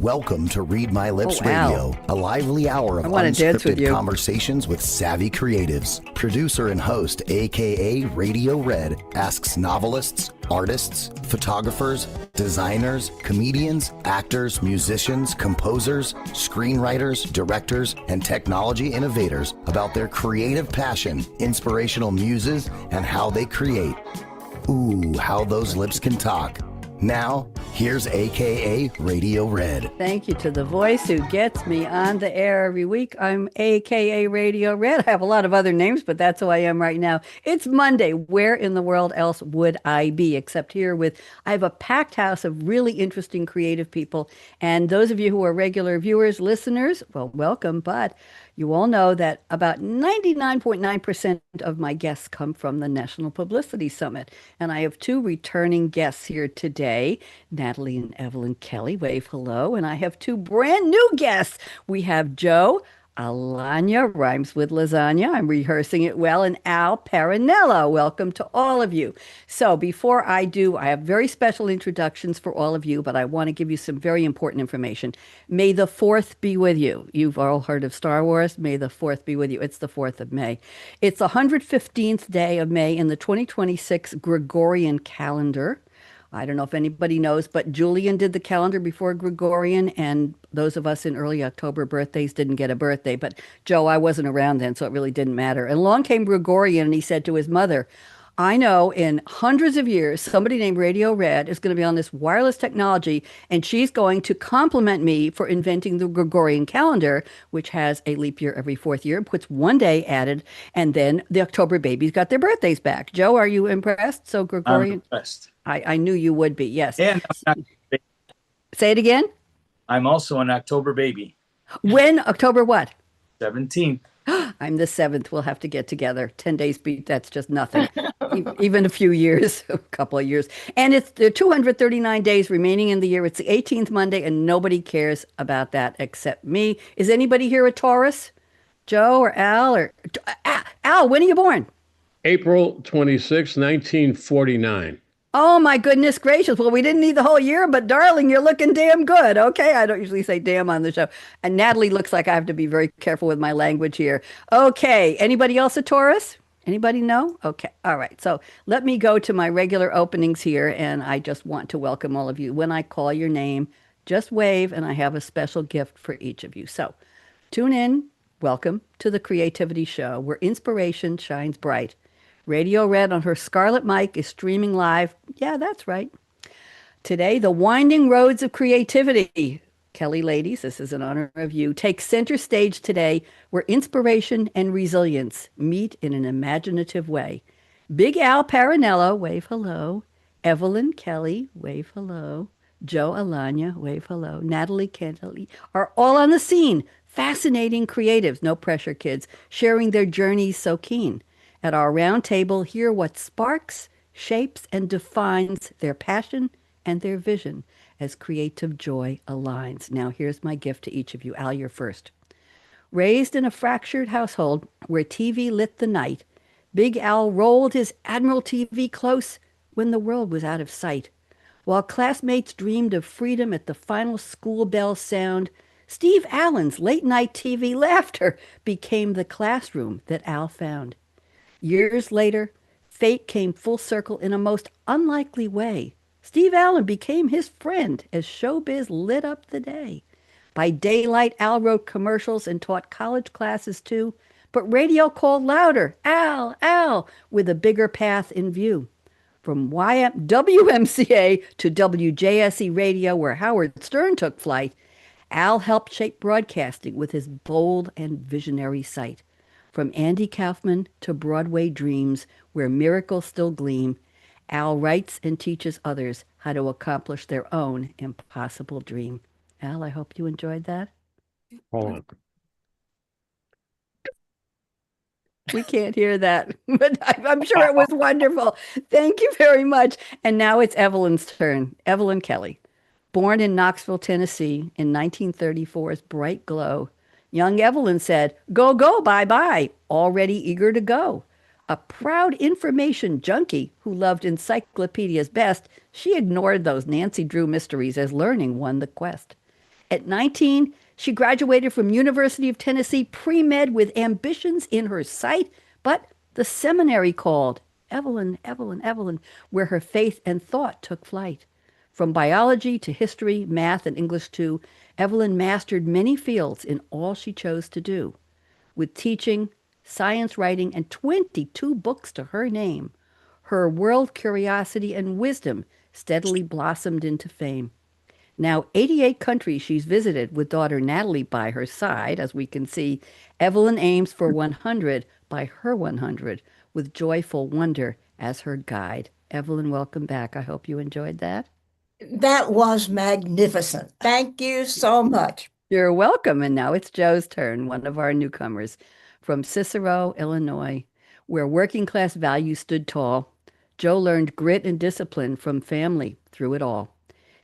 Welcome to Read My Lips Radio, a lively hour of unscripted conversations with savvy creatives. Producer and host, akaRadioRed, asks novelists, artists, photographers, designers, comedians, actors, musicians, composers, screenwriters, directors, and technology innovators about their creative passion, inspirational muses, and how they create. Ooh, how those lips can talk. Now, here's akaRadioRed. Thank you to the voice who gets me on the air every week. I'm akaRadioRed. I have a lot of other names, but that's who I am right now. It's Monday. Where in the world else would I be except here with, I have a packed house of really interesting creative people. And those of you who are regular viewers, listeners, well, welcome, but you all know that about 99.9% of my guests come from the National Publicity Summit. And I have two returning guests here today, Natalie and Evelyn Kelly. Wave hello. And I have two brand new guests. We have Joe Alagna, rhymes with lasagna. I'm rehearsing it well. And Al Parinello. Welcome to all of you. So before I do, I have very special introductions for all of you, but I want to give you some very important information. May the 4th be with you. You've all heard of Star Wars. May the 4th be with you. It's the 4th of May. It's the 115th day of May in the 2026 Gregorian calendar. I don't know if anybody knows, but Julian did the calendar before Gregorian, and those of us in early October birthdays didn't get a birthday. But Joe, I wasn't around then, so it really didn't matter. And along came Gregorian, and he said to his mother, I know in hundreds of years, somebody named Radio Red is going to be on this wireless technology, and she's going to compliment me for inventing the Gregorian calendar, which has a leap year every 4th year, puts one day added, and then the October babies got their birthdays back. Joe, are you impressed? So Gregorian? I'm impressed. I knew you would be, yes. And Say it again? I'm also an October baby. When? October what? 17th. I'm the 7th. We'll have to get together. 10 days beat, that's just nothing. Even a few years, a couple of years. And it's the 239 days remaining in the year. It's the 18th Monday, and nobody cares about that except me. Is anybody here a Taurus? Joe or Al? Al, when are you born? April 26, 1949. Oh, my goodness gracious. Well, we didn't need the whole year, but darling, you're looking damn good. Okay. I don't usually say damn on the show. And Natalie looks like I have to be very careful with my language here. Okay. Anybody else a Taurus? Anybody know? Okay. All right. So let me go to my regular openings here. And I just want to welcome all of you. When I call your name, just wave, and I have a special gift for each of you. So tune in. Welcome to the Creativity Show, where inspiration shines bright. Radio Red on her Scarlett Mic is streaming live. Yeah, that's right. Today, the winding roads of creativity. Kelly ladies, this is in honor of you. Take center stage today, where inspiration and resilience meet in an imaginative way. Big Al Parinello, wave hello. Evelyn Kelly, wave hello. Joe Alagna, wave hello. Natalie Cantley are all on the scene. Fascinating creatives, no pressure kids, sharing their journeys so keen. At our round table, hear what sparks, shapes, and defines their passion and their vision as creative joy aligns. Now, here's my gift to each of you. Al, you're first. Raised in a fractured household where TV lit the night, Big Al rolled his Admiral TV close when the world was out of sight. While classmates dreamed of freedom at the final school bell sound, Steve Allen's late-night TV laughter became the classroom that Al found. Years later, fate came full circle in a most unlikely way. Steve Allen became his friend as showbiz lit up the day. By daylight, Al wrote commercials and taught college classes too, but radio called louder, Al, Al, with a bigger path in view. From WMCA to WJSE Radio, where Howard Stern took flight, Al helped shape broadcasting with his bold and visionary sight. From Andy Kaufman to Broadway Dreams, where miracles still gleam, Al writes and teaches others how to accomplish their own impossible dream. Al, I hope you enjoyed that. Hold on. We can't hear that, but I'm sure it was wonderful. Thank you very much. And now it's Evelyn's turn. Evelyn Kelly, born in Knoxville, Tennessee in 1934's bright glow. Young Evelyn said, go, go, bye-bye, already eager to go. A proud information junkie who loved encyclopedias best, she ignored those Nancy Drew mysteries as learning won the quest. At 19, she graduated from University of Tennessee pre-med with ambitions in her sight, but the seminary called. Evelyn, Evelyn, Evelyn, where her faith and thought took flight. From biology to history, math, and English too, Evelyn mastered many fields in all she chose to do. With teaching, science writing, and 22 books to her name, her world curiosity and wisdom steadily blossomed into fame. Now, 88 countries she's visited with daughter Natalie by her side. As we can see, Evelyn aims for 100 by her 100, with joyful wonder as her guide. Evelyn, welcome back. I hope you enjoyed that. That was magnificent. Thank you so much. You're welcome. And now it's Joe's turn, one of our newcomers from Cicero, Illinois, where working class values stood tall. Joe learned grit and discipline from family through it all.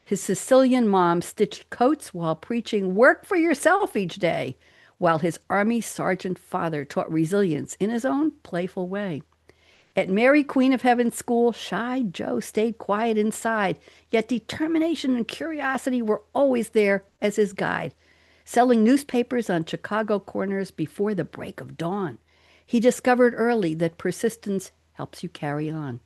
His Sicilian mom stitched coats while preaching work for yourself each day, while his Army sergeant father taught resilience in his own playful way. At Mary Queen of Heaven School, shy Joe stayed quiet inside, yet determination and curiosity were always there as his guide. Selling newspapers on Chicago corners before the break of dawn, he discovered early that persistence helps you carry on.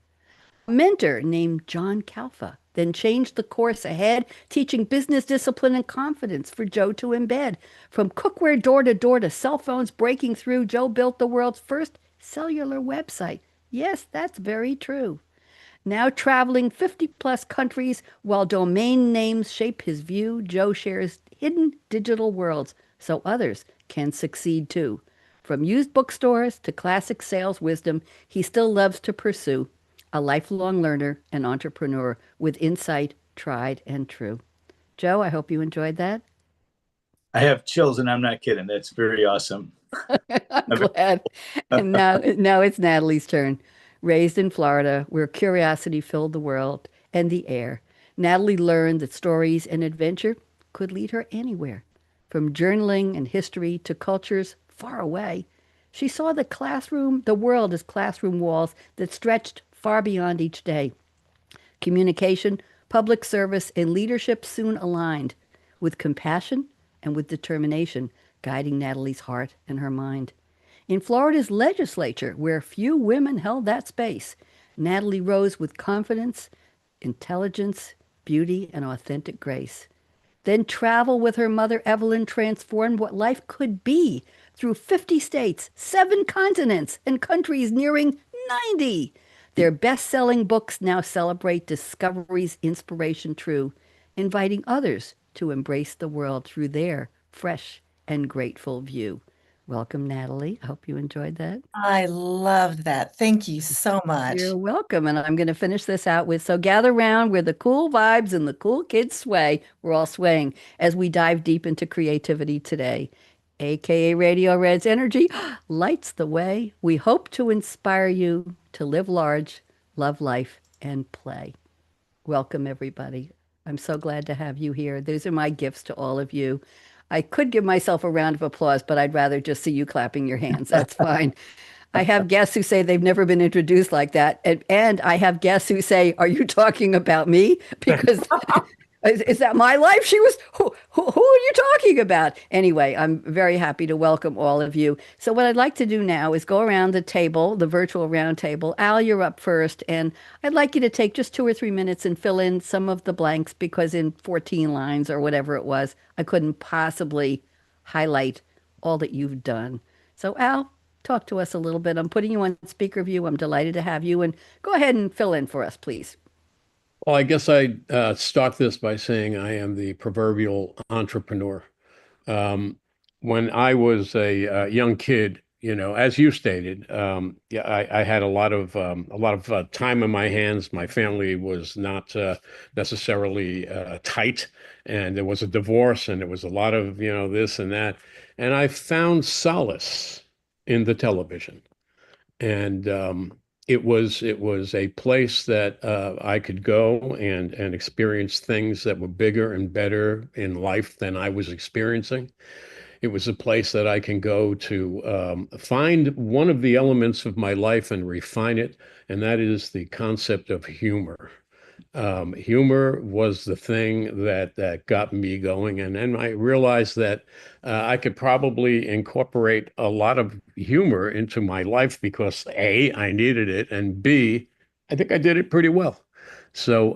A mentor named John Kalfa then changed the course ahead, teaching business discipline and confidence for Joe to embed. From cookware door to cell phones breaking through, Joe built the world's first cellular website. Yes, that's very true. Now traveling 50-plus countries while domain names shape his view, Joe shares hidden digital worlds so others can succeed too. From used bookstores to classic sales wisdom, he still loves to pursue. A lifelong learner and entrepreneur with insight, tried and true. Joe, I hope you enjoyed that. I have chills, and I'm not kidding. That's very awesome. I'm glad. And now it's Natalie's turn. Raised in Florida, where curiosity filled the world and the air, Natalie learned that stories and adventure could lead her anywhere. From journaling and history to cultures far away, she saw the world as classroom walls that stretched far beyond each day. Communication, public service, and leadership soon aligned, with compassion and with determination guiding Natalie's heart and her mind. In Florida's legislature, where few women held that space, Natalie rose with confidence, intelligence, beauty, and authentic grace. Then travel with her mother Evelyn transformed what life could be through 50 states, 7 continents, and countries nearing 90. Their best-selling books now celebrate discoveries, inspiration true, inviting others to embrace the world through their fresh and grateful view. Welcome, Natalie. I hope you enjoyed that. I loved that. Thank you so much. You're welcome. And I'm going to finish this out with, so gather round where the cool vibes and the cool kids sway. We're all swaying as we dive deep into creativity today. akaRadioRed's energy lights the way. We hope to inspire you to live large, love life, and play. Welcome, everybody. I'm so glad to have you here. These are my gifts to all of you. I could give myself a round of applause, but I'd rather just see you clapping your hands. That's fine. I have guests who say they've never been introduced like that. And I have guests who say, are you talking about me? Because is that my life? She was, who are you talking about? Anyway, I'm very happy to welcome all of you. So what I'd like to do now is go around the table, the virtual round table. Al, you're up first. And I'd like you to take just 2 or 3 minutes and fill in some of the blanks, because in 14 lines or whatever it was, I couldn't possibly highlight all that you've done. So Al, talk to us a little bit. I'm putting you on speaker view. I'm delighted to have you. And go ahead and fill in for us, please. Well, I guess I'd start this by saying I am the proverbial entrepreneur. When I was a young kid, as you stated, I had a lot of time in my hands. My family was not necessarily tight, and there was a divorce, and there was a lot of this and that, and I found solace in the television, and it was a place that I could go and experience things that were bigger and better in life than I was experiencing. It was a place that I can go to find one of the elements of my life and refine it, and that is the concept of humor. Humor was the thing that got me going, and then I realized that I could probably incorporate a lot of humor into my life because A, I needed it, and B, I think I did it pretty well. So,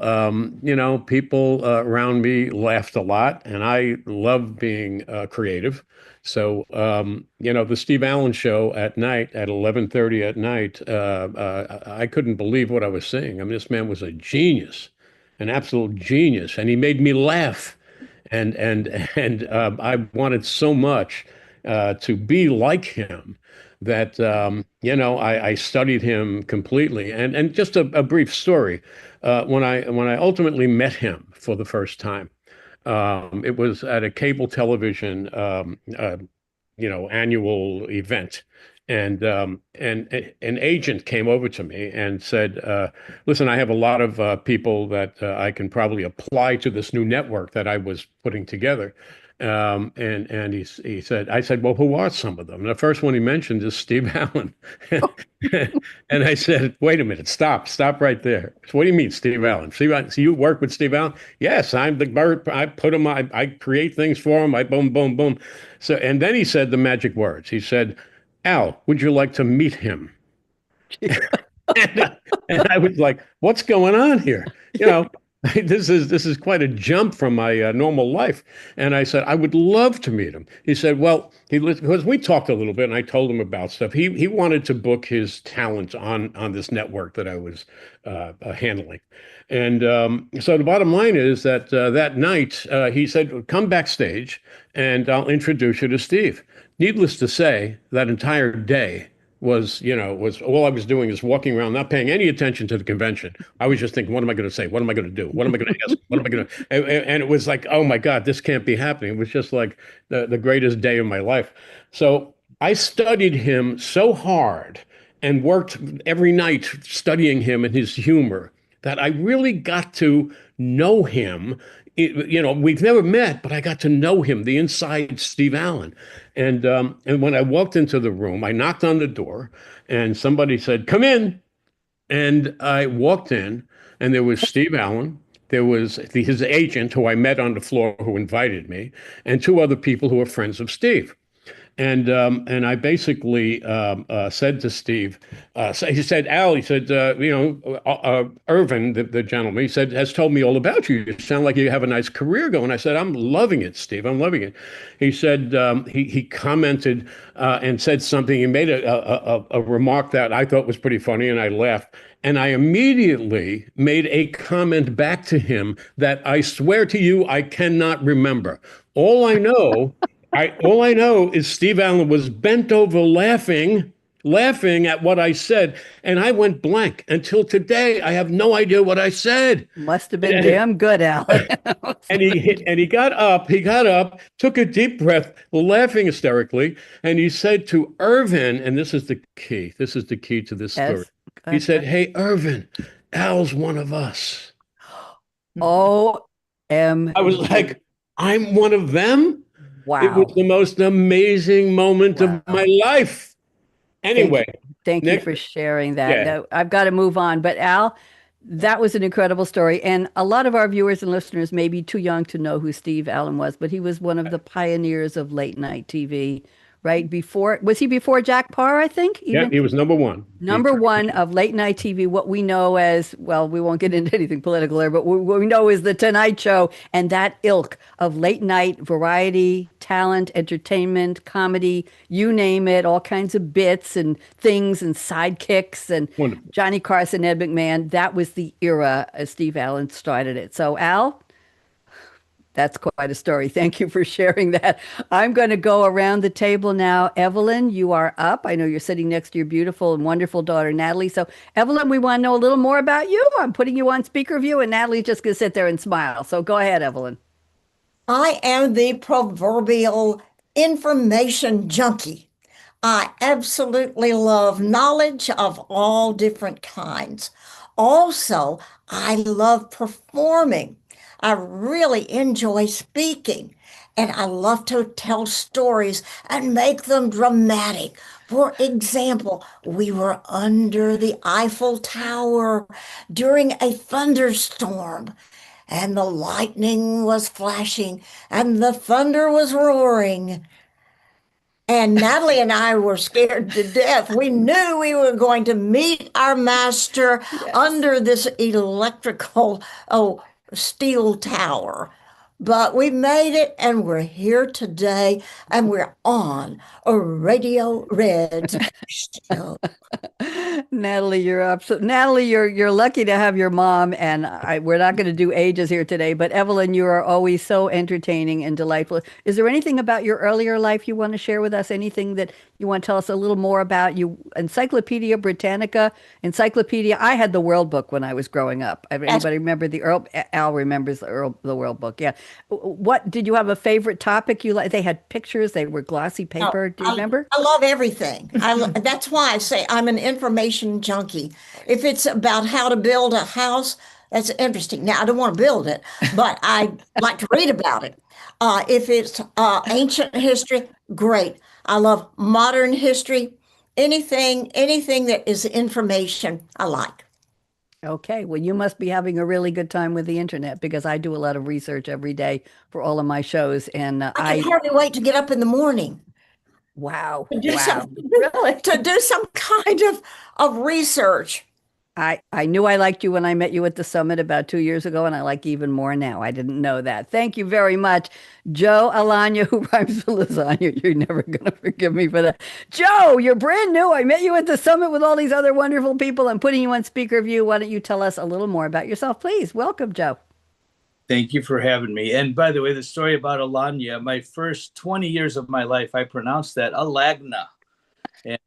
people around me laughed a lot, and I love being creative. So, the Steve Allen show at night at 11:30 at night, I couldn't believe what I was seeing. I mean, this man was a genius, an absolute genius, and he made me laugh. And I wanted so much to be like him that I studied him completely. And just a brief story. When I ultimately met him for the first time, it was at a cable television annual event. And an agent came over to me and said, listen, I have a lot of people that I can probably apply to this new network that I was putting together. And he said, I said, well, who are some of them? And the first one he mentioned is Steve Allen. And I said, wait a minute, stop right there. So what do you mean, Steve Allen? Steve Allen, so you work with Steve Allen? Yes, I'm the bird. I put him, I create things for him. I boom, boom, boom. So, and then he said the magic words. He said, Al, would you like to meet him? and I was like, what's going on here? This is quite a jump from my normal life. And I said, I would love to meet him. He said, well, because we talked a little bit and I told him about stuff. He wanted to book his talent on this network that I was handling. And so the bottom line is that that night, he said, come backstage and I'll introduce you to Steve. Needless to say, that entire day was all I was doing is walking around, not paying any attention to the convention. I was just thinking, what am I going to say? What am I going to do? What am I going to ask? What am I going to? And it was like, oh my God, this can't be happening. It was just like the greatest day of my life. So I studied him so hard and worked every night studying him and his humor that I really got to know him. We've never met, but I got to know him, the inside Steve Allen. And when I walked into the room, I knocked on the door and somebody said, come in. And I walked in and there was Steve Allen. There was his agent who I met on the floor who invited me and two other people who were friends of Steve. And I basically said to Steve, he said, Al, he said, Irvin, the gentleman, he said, has told me all about you. You sound like you have a nice career going. I said, I'm loving it, Steve. I'm loving it. He said, he commented and said something. He made a remark that I thought was pretty funny, and I laughed. And I immediately made a comment back to him that I swear to you, I cannot remember. All I know is Steve Allen was bent over laughing at what I said. And I went blank until today. I have no idea what I said. Must have been damn good, Alan. and he got up, took a deep breath, laughing hysterically. And he said to Irvin, and this is the key to this story. He said, hey, Irvin, Al's one of us. O-M. I was like, I'm one of them? Wow. It was the most amazing moment of my life. Anyway. Thank you for sharing that. Yeah. Now, I've got to move on. But Al, that was an incredible story. And a lot of our viewers and listeners may be too young to know who Steve Allen was, but he was one of the pioneers of late night TV. Right was he before Jack Paar, I think? Yeah, he was number one. Number one of late night TV, what we know as, well, we won't get into anything political there, but what we know is the Tonight Show and that ilk of late night variety, talent, entertainment, comedy, you name it, all kinds of bits and things and sidekicks and Wonderful. Johnny Carson, Ed McMahon. That was the era as Steve Allen started it. So Al, that's quite a story. Thank you for sharing that. I'm going to go around the table now. Evelyn, you are up. I know you're sitting next to your beautiful and wonderful daughter, Natalie. So, Evelyn, we want to know a little more about you. I'm putting you on speaker view, and Natalie's just going to sit there and smile. So go ahead, Evelyn. I am the proverbial information junkie. I absolutely love knowledge of all different kinds. Also, I love performing. I really enjoy speaking. And I love to tell stories and make them dramatic. For example, we were under the Eiffel Tower during a thunderstorm, and the lightning was flashing, and the thunder was roaring. And Natalie and I were scared to death. We knew we were going to meet our master Yes. under this electrical, steel tower. But we made it, and we're here today, and we're on a Radio Red show. Natalie, you're lucky to have your mom, and we're not going to do ages here today, but Evelyn, you are always so entertaining and delightful. Is there anything about your earlier life you want to share with us? Anything that you want to tell us a little more about? You Encyclopedia Britannica, Encyclopedia. I had the World Book when I was growing up. Anybody remember the Earl? Al remembers the World Book. Yeah. What did you have a favorite topic you like? They had pictures. They were glossy paper. Do you remember? I love everything. That's why I say I'm an information junkie. If it's about how to build a house, that's interesting. Now, I don't want to build it, but I like to read about it. If it's ancient history, great. I love modern history. Anything that is information, I like. Okay, well, you must be having a really good time with the internet, because I do a lot of research every day for all of my shows, and I can hardly wait to get up in the morning. Wow. To do Wow. really, to do some kind of research. I knew I liked you when I met you at the summit about 2 years ago, and I like you even more now. I didn't know that. Thank you very much. Joe Alagna, who rhymes with lasagna. You're never going to forgive me for that. Joe, you're brand new. I met you at the summit with all these other wonderful people. I'm putting you on speaker view. Why don't you tell us a little more about yourself, please? Welcome, Joe. Thank you for having me. And by the way, the story about Alagna, my first 20 years of my life, I pronounced that Alagna. And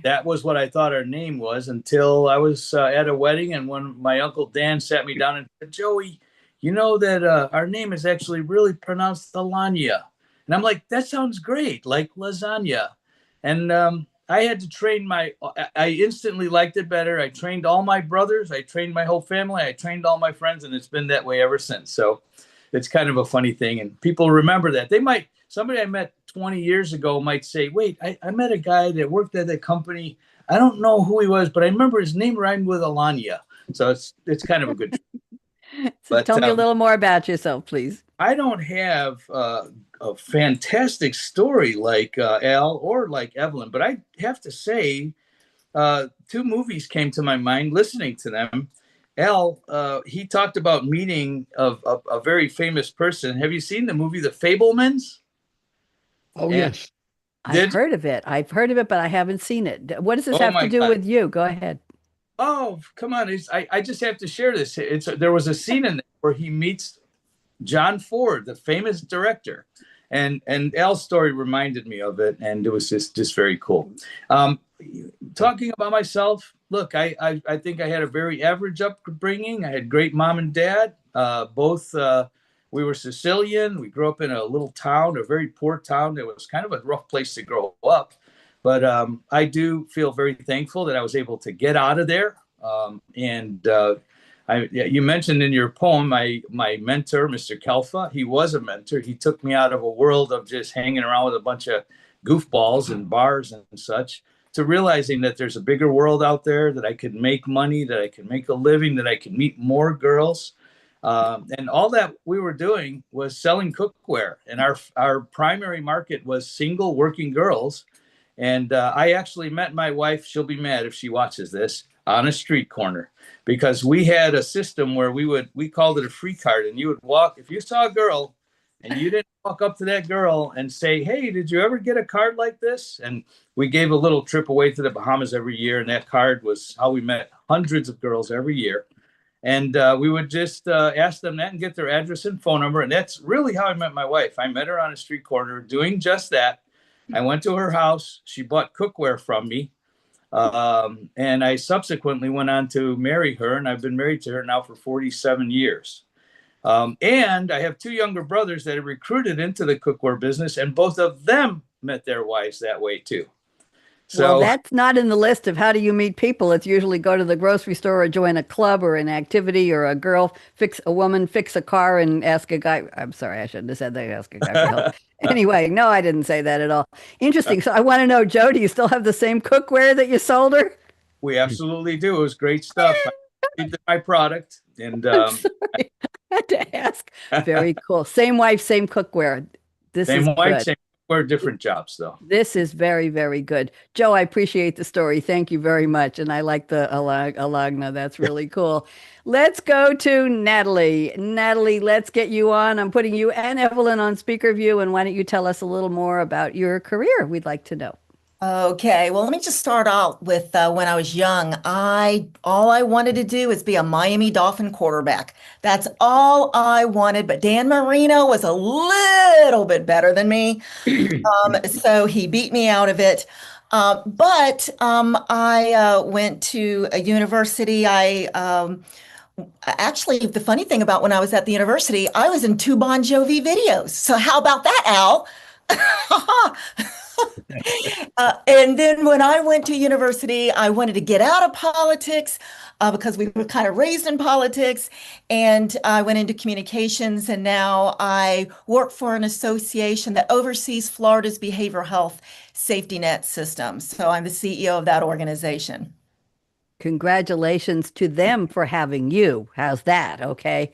that was what I thought her name was, until I was at a wedding, and when my Uncle Dan sat me down and said, Joey, you know that our name is actually really pronounced Alagna. And I'm like, that sounds great, like lasagna. And I had to train I instantly liked it better. I trained all my brothers. I trained my whole family. I trained all my friends, and it's been that way ever since. So it's kind of a funny thing. And people remember that. Somebody I met 20 years ago might say, wait, I met a guy that worked at that company. I don't know who he was, but I remember his name rhymed with Alagna. So it's kind of a good. So tell me a little more about yourself, please. I don't have a fantastic story like Al or like Evelyn, but I have to say, two movies came to my mind listening to them. Al, he talked about meeting a very famous person. Have you seen the movie The Fabelmans? Oh, yes. I've heard of it, but I haven't seen it. What does this have to do with you? Go ahead. Oh, come on. I just have to share this. There was a scene in there where he meets John Ford, the famous director. And Al's story reminded me of it, and it was just very cool. Talking about myself, look, I think I had a very average upbringing. I had great mom and dad. Both we were Sicilian. We grew up in a little town, a very poor town. It was kind of a rough place to grow up. But I do feel very thankful that I was able to get out of there. You mentioned in your poem my mentor, Mr. Kelfa. He was a mentor. He took me out of a world of just hanging around with a bunch of goofballs and bars and such, to realizing that there's a bigger world out there, that I could make money, that I could make a living, that I could meet more girls. And all that we were doing was selling cookware. And our primary market was single working girls. And I actually met my wife, she'll be mad if she watches this, on a street corner, because we had a system where we called it a free card, and you would walk, if you saw a girl and you didn't walk up to that girl and say, hey, did you ever get a card like this? And we gave a little trip away to the Bahamas every year, and that card was how we met hundreds of girls every year. And we would just ask them that and get their address and phone number. And that's really how I met my wife. I met her on a street corner doing just that. I went to her house. She bought cookware from me. And I subsequently went on to marry her, and I've been married to her now for 47 years. And I have two younger brothers that are recruited into the cookware business, and both of them met their wives that way too. Well, So that's not in the list of how do you meet people. It's usually go to the grocery store or join a club or an activity, or a woman fix a car and ask a guy. I'm sorry, I shouldn't have said that. Ask a guy for help. Anyway, no, I didn't say that at all. Interesting. So I want to know, Joe, do you still have the same cookware that you sold her? we absolutely do. It was great stuff. I did my product, and I'm sorry. I had to ask. Very cool. Same wife, same cookware. This same is wife, good. same. We're different jobs, though. This is very, very good. Joe, I appreciate the story. Thank you very much. And I like the Alagna. That's really cool. Let's go to Natalie. Natalie, let's get you on. I'm putting you and Evelyn on speaker view. And why don't you tell us a little more about your career? We'd like to know. Okay, well, let me just start out with when I was young. All I wanted to do was be a Miami Dolphin quarterback. That's all I wanted. But Dan Marino was a little bit better than me, so he beat me out of it. But I went to a university. Actually, the funny thing about when I was at the university, I was in two Bon Jovi videos. So how about that, Al? And then when I went to university, I wanted to get out of politics because we were kind of raised in politics. And I went into communications, and now I work for an association that oversees Florida's behavioral health safety net system. So I'm the CEO of that organization. Congratulations to them for having you. How's that? Okay.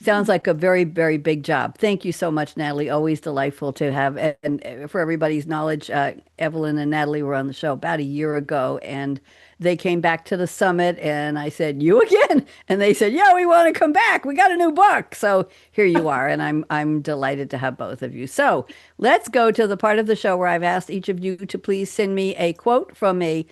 Sounds like a very, very big job. Thank you so much, Natalie. Always delightful to have. And for everybody's knowledge, Evelyn and Natalie were on the show about a year ago, and they came back to the summit. And I said, "You again?" And they said, "Yeah, we want to come back. We got a new book." So here you are, and I'm delighted to have both of you. So let's go to the part of the show where I've asked each of you to please send me a quote from a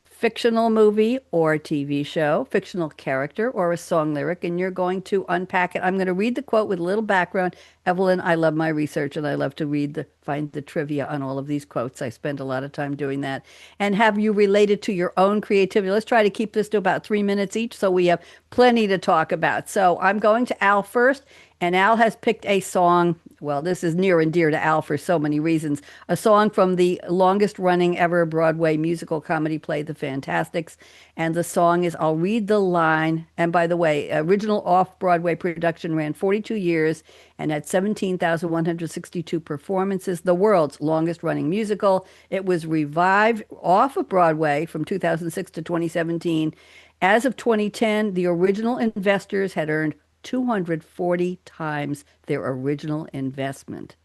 fictional movie or TV show, fictional character or a song lyric, and you're going to unpack it. I'm going to read the quote with a little background. Evelyn, I love my research and I love to find the trivia on all of these quotes. I spend a lot of time doing that. And have you related to your own creativity? Let's try to keep this to about 3 minutes each so we have plenty to talk about. So I'm going to Al first, and Al has picked a song. Well, this is near and dear to Al for so many reasons. A song from the longest running ever Broadway musical comedy play, The Fantastics. And the song is, I'll read the line. And by the way, original off-Broadway production ran 42 years and had 17,162 performances, the world's longest running musical. It was revived off of Broadway from 2006 to 2017. As of 2010, the original investors had earned 240 times their original investment.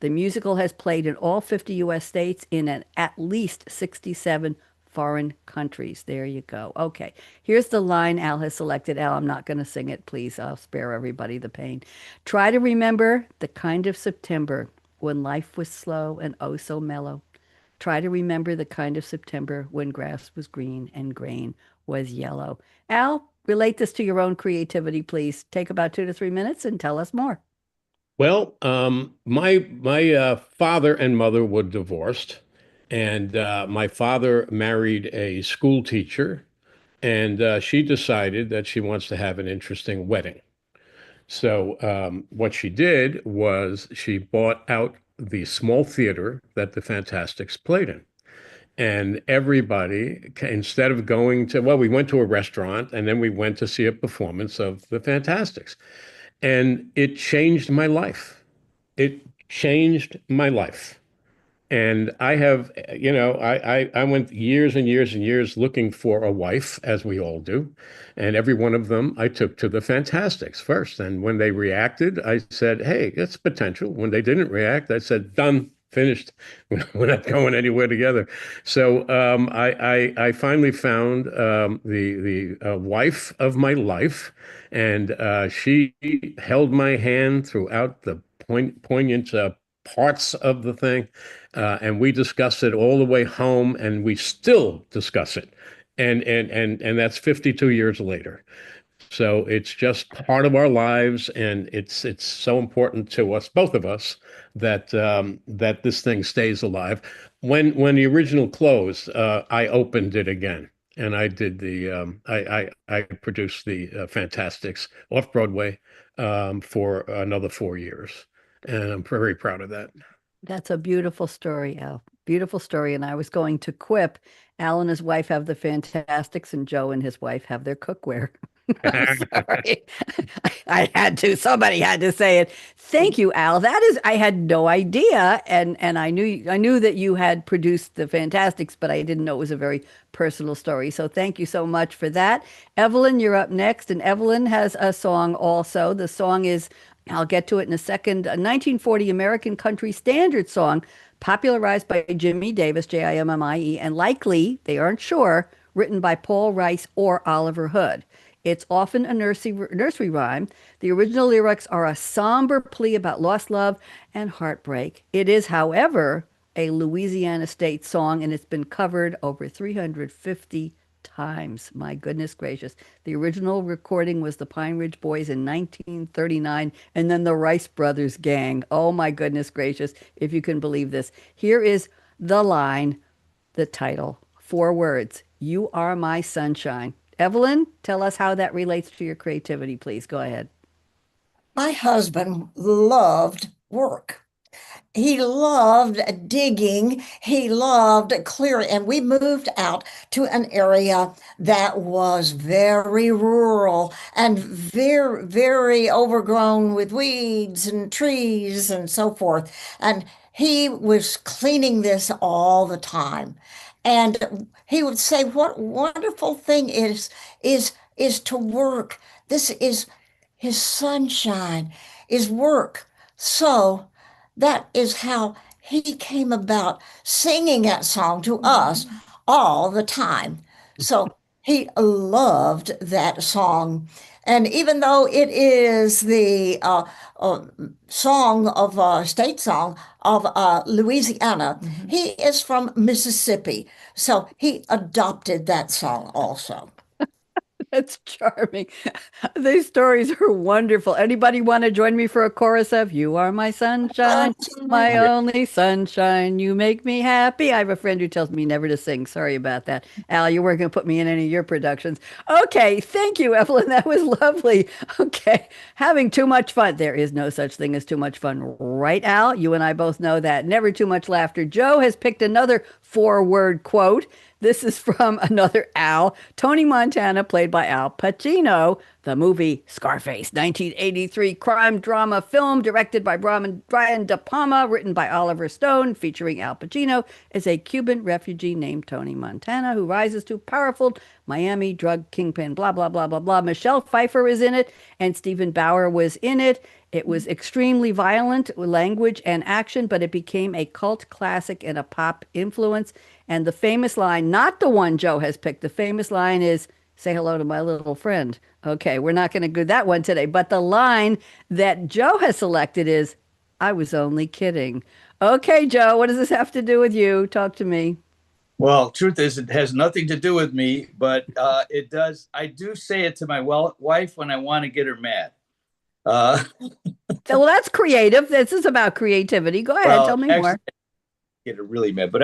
The musical has played in all 50 U.S. states in at least 67 foreign countries. There you go. Okay, here's the line Al has selected. Al, I'm not going to sing it, please. I'll spare everybody the pain. Try to remember the kind of September when life was slow and oh so mellow. Try to remember the kind of September when grass was green and grain was yellow. Al, relate this to your own creativity, please. Take about 2 to 3 minutes and tell us more. Well, my father and mother were divorced, and my father married a school teacher, and she decided that she wants to have an interesting wedding. So what she did was she bought out the small theater that the Fantastics played in. And everybody, instead of going to, well, we went to a restaurant and then we went to see a performance of the Fantastics. And it changed my life. It changed my life. And I have, I went years and years and years looking for a wife, as we all do. And every one of them I took to the Fantastics first. And when they reacted, I said, hey, it's potential. When they didn't react, I said, done, finished. We're not going anywhere together. So I finally found the wife of my life. And she held my hand throughout the poignant parts of the thing. And we discussed it all the way home, and we still discuss it. And that's 52 years later. So it's just part of our lives, and it's so important to us, both of us, that that this thing stays alive. When the original closed, I opened it again, and I did I produced the Fantastics off Broadway for another 4 years, and I'm very proud of that. That's a beautiful story, Al. Beautiful story. And I was going to quip, Al and his wife have the Fantastics, and Joe and his wife have their cookware. I'm sorry. I had to. Somebody had to say it. Thank you, Al. That is, I had no idea, and I knew that you had produced the Fantastics, but I didn't know it was a very personal story. So thank you so much for that. Evelyn, you're up next, and Evelyn has a song also. The song is, I'll get to it in a second, a 1940 American country standard song popularized by Jimmy Davis, Jimmie, and likely, they aren't sure, written by Paul Rice or Oliver Hood. It's often a nursery rhyme. The original lyrics are a somber plea about lost love and heartbreak. It is, however, a Louisiana state song, and it's been covered over 350 times. My goodness gracious. The original recording was the Pine Ridge Boys in 1939, and then the Rice Brothers Gang. Oh my goodness gracious, if you can believe this. Here is the line, the title, 4 words, "You Are My Sunshine." Evelyn, tell us how that relates to your creativity, please. Go ahead. My husband loved work. He loved digging. He loved clearing. And we moved out to an area that was very rural and very, very overgrown with weeds and trees and so forth. And he was cleaning this all the time. And he would say, "What wonderful thing is to work. This is his sunshine, is work." So that is how he came about singing that song to us all the time. So he loved that song. And even though it is the song of state song of Louisiana, he is from Mississippi. So he adopted that song also. That's charming. These stories are wonderful. Anybody want to join me for a chorus of "You Are My Sunshine, my only sunshine, you make me happy"? I have a friend who tells me never to sing. Sorry about that. Al, you weren't going to put me in any of your productions. Okay, thank you, Evelyn. That was lovely. Okay, having too much fun. There is no such thing as too much fun, right, Al? You and I both know that. Never too much laughter. Joe has picked another 4-word quote. This is from another Al, Tony Montana, played by Al Pacino. The movie Scarface, 1983 crime drama film directed by Brian De Palma, written by Oliver Stone, featuring Al Pacino as a Cuban refugee named Tony Montana, who rises to powerful Miami drug kingpin, blah, blah, blah, blah, blah. Michelle Pfeiffer is in it, and Stephen Bauer was in it. It was extremely violent language and action, but it became a cult classic and a pop influence. And the famous line, not the one Joe has picked, the famous line is, "Say hello to my little friend." Okay, we're not going to do that one today. But the line that Joe has selected is, "I was only kidding." Okay, Joe, what does this have to do with you? Talk to me. Well, truth is, it has nothing to do with me, but it does. I do say it to my wife when I want to get her mad. Well, that's creative. This is about creativity. Go ahead, tell me more. Get her really mad, but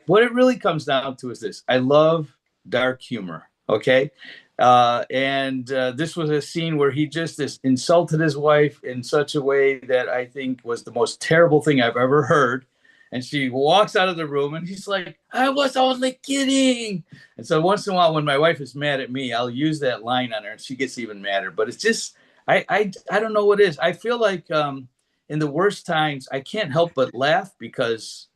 what it really comes down to is this: I love dark humor. Okay, and this was a scene where he just insulted his wife in such a way that I think was the most terrible thing I've ever heard. And she walks out of the room, and he's like, "I was only kidding." And so once in a while, when my wife is mad at me, I'll use that line on her, and she gets even madder. But it's just, I don't know what it is. I feel like in the worst times, I can't help but laugh, because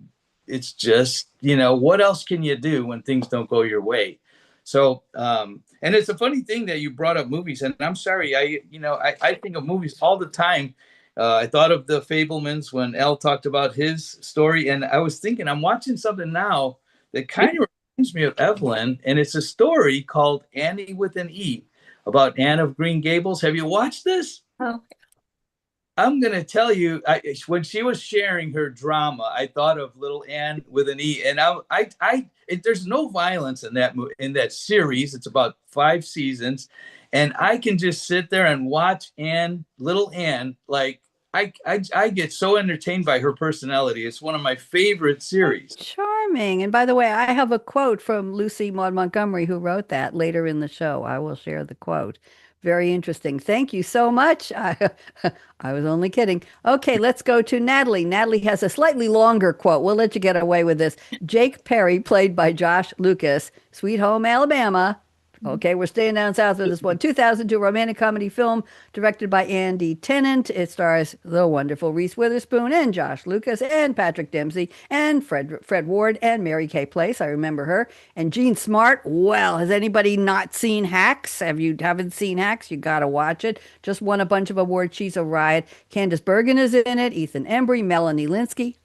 it's just, what else can you do when things don't go your way? So, and it's a funny thing that you brought up movies, and I'm sorry, I think of movies all the time. I thought of The Fabelmans when Al talked about his story, and I was thinking, I'm watching something now that kind of reminds me of Evelyn, and it's a story called Annie with an E, about Anne of Green Gables. Have you watched this? Oh. I'm going to tell you, when she was sharing her drama, I thought of little Anne with an E, and there's no violence in that series. It's about 5 seasons, and I can just sit there and watch little Anne, like I get so entertained by her personality. It's one of my favorite series. Charming. And by the way, I have a quote from Lucy Maud Montgomery, who wrote that later in the show. I will share the quote. Very interesting. Thank you so much. I was only kidding. Okay, let's go to Natalie. Natalie has a slightly longer quote. We'll let you get away with this. Jake Perry, played by Josh Lucas, Sweet Home Alabama. Okay, we're staying down south with this one. 2002 romantic comedy film directed by Andy Tennant. It stars the wonderful Reese Witherspoon and Josh Lucas and Patrick Dempsey and Fred Ward and Mary Kay Place. I remember her. And Jean Smart. Well, has anybody not seen Hacks? Haven't seen Hacks? You got to watch it. Just won a bunch of awards. She's a riot. Candice Bergen is in it. Ethan Embry, Melanie Linsky.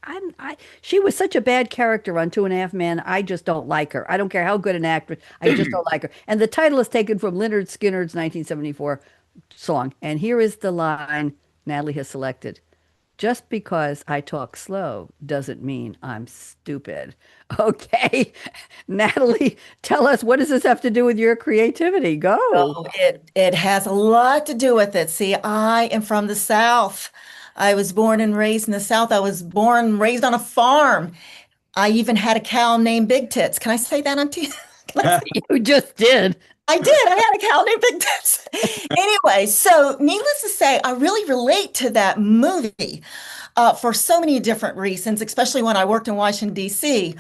She was such a bad character on Two and a Half Men. I just don't like her. I don't care how good an actress. I just don't like her. And the title is taken from Lynyrd Skynyrd's 1974 song. And here is the line Natalie has selected. Just because I talk slow doesn't mean I'm stupid. Okay. Natalie, tell us, what does this have to do with your creativity? Go. Oh, it has a lot to do with it. See, I am from the South. I was born and raised in the South. I was born and raised on a farm. I even had a cow named Big Tits. Can I say that on TV? You just did. I did. I had a cow named Big Tits. Anyway, so needless to say, I really relate to that movie for so many different reasons, especially when I worked in Washington, D.C.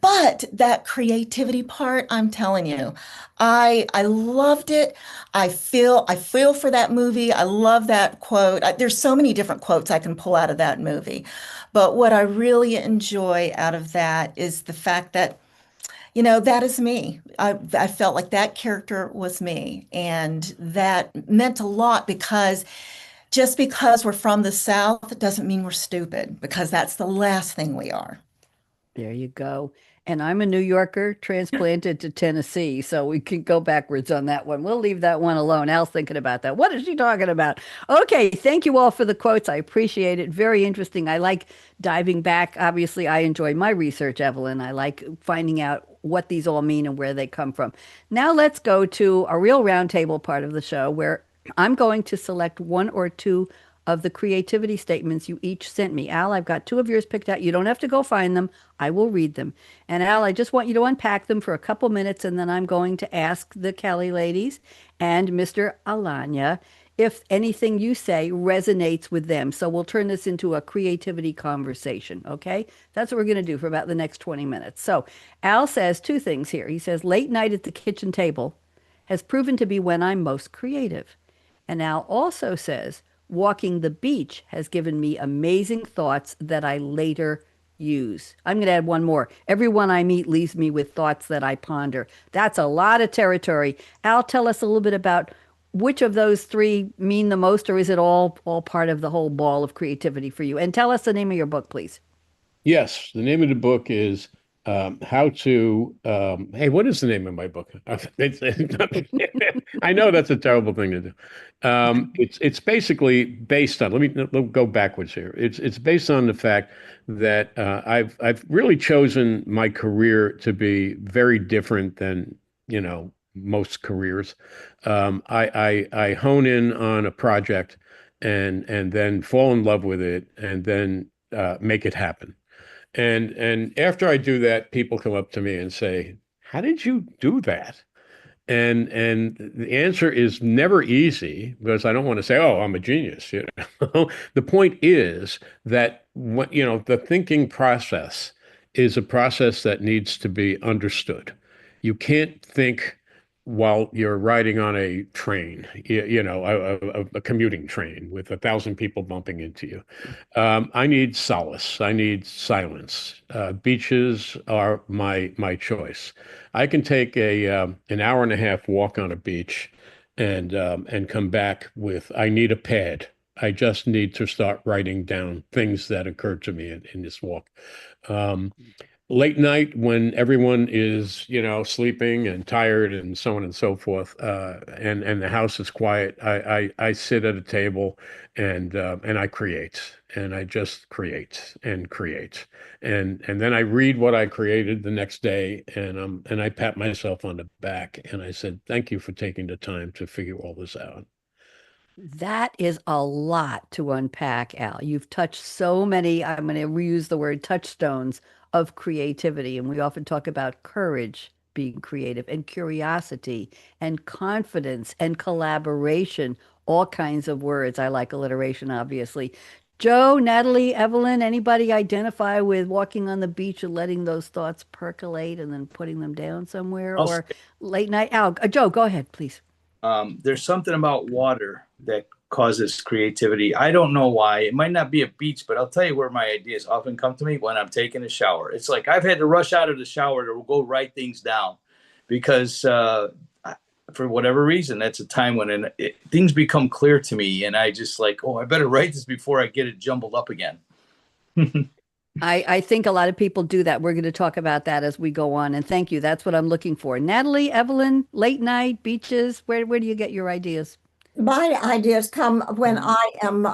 But that creativity part, I'm telling you, I loved it. I feel for that movie. I love that quote. There's so many different quotes I can pull out of that movie. But what I really enjoy out of that is the fact that that is me. I felt like that character was me. And that meant a lot because just because we're from the South doesn't mean we're stupid, because that's the last thing we are. There you go. And I'm a New Yorker transplanted to Tennessee, so we can go backwards on that one. We'll leave that one alone. Al's thinking about that. What is she talking about? Okay, thank you all for the quotes. I appreciate it. Very interesting. I like diving back. Obviously, I enjoy my research, Evelyn. I like finding out what these all mean and where they come from. Now let's go to a real roundtable part of the show where I'm going to select one or two of the creativity statements you each sent me. Al, I've got two of yours picked out. You don't have to go find them. I will read them. And Al, I just want you to unpack them for a couple minutes, and then I'm going to ask the Kelly ladies and Mr. Alagna if anything you say resonates with them. So we'll turn this into a creativity conversation, okay? That's what we're going to do for about the next 20 minutes. So Al says two things here. He says, late night at the kitchen table has proven to be when I'm most creative. And Al also says, walking the beach has given me amazing thoughts that I later use. I'm going to add one more. Everyone I meet leaves me with thoughts that I ponder. That's a lot of territory. Al, tell us a little bit about which of those three mean the most, or is it all part of the whole ball of creativity for you? And tell us the name of your book, please. Yes, the name of the book is How to. Hey, what is the name of my book? I know that's a terrible thing to do. It's basically based on. Let me go backwards here. It's based on the fact that I've really chosen my career to be very different than most careers. I hone in on a project and then fall in love with it and then make it happen. And after I do that, people come up to me and say, "How did you do that?" And the answer is never easy, because I don't want to say, "Oh, I'm a genius." The point is that the thinking process is a process that needs to be understood. You can't think while you're riding on a train, a commuting train with 1,000 people bumping into you. I need solace. I need silence. Beaches are my choice. I can take an hour and a half walk on a beach and come back with, I need a pad. I just need to start writing down things that occurred to me in this walk. Late night, when everyone is, sleeping and tired and so on and so forth, and the house is quiet, I sit at a table and I create, and I just create and create, and then I read what I created the next day, and I pat myself on the back and I said, "Thank you for taking the time to figure all this out." That is a lot to unpack, Al. You've touched so many, I'm going to reuse the word touchstones of creativity. And we often talk about courage, being creative, and curiosity and confidence and collaboration, all kinds of words. I like alliteration, obviously. Joe, Natalie, Evelyn, anybody identify with walking on the beach and letting those thoughts percolate and then putting them down somewhere, I'll or late night? Al, Joe, go ahead, please. There's something about water that causes creativity. I don't know why. It might not be a beach, but I'll tell you where my ideas often come to me: when I'm taking a shower. It's like I've had to rush out of the shower to go write things down because for whatever reason, that's a time when things become clear to me. And I just like, oh, I better write this before I get it jumbled up again. I think a lot of people do that. We're going to talk about that as we go on. And thank you. That's what I'm looking for. Natalie, Evelyn, late night, beaches, where do you get your ideas? My ideas come when I am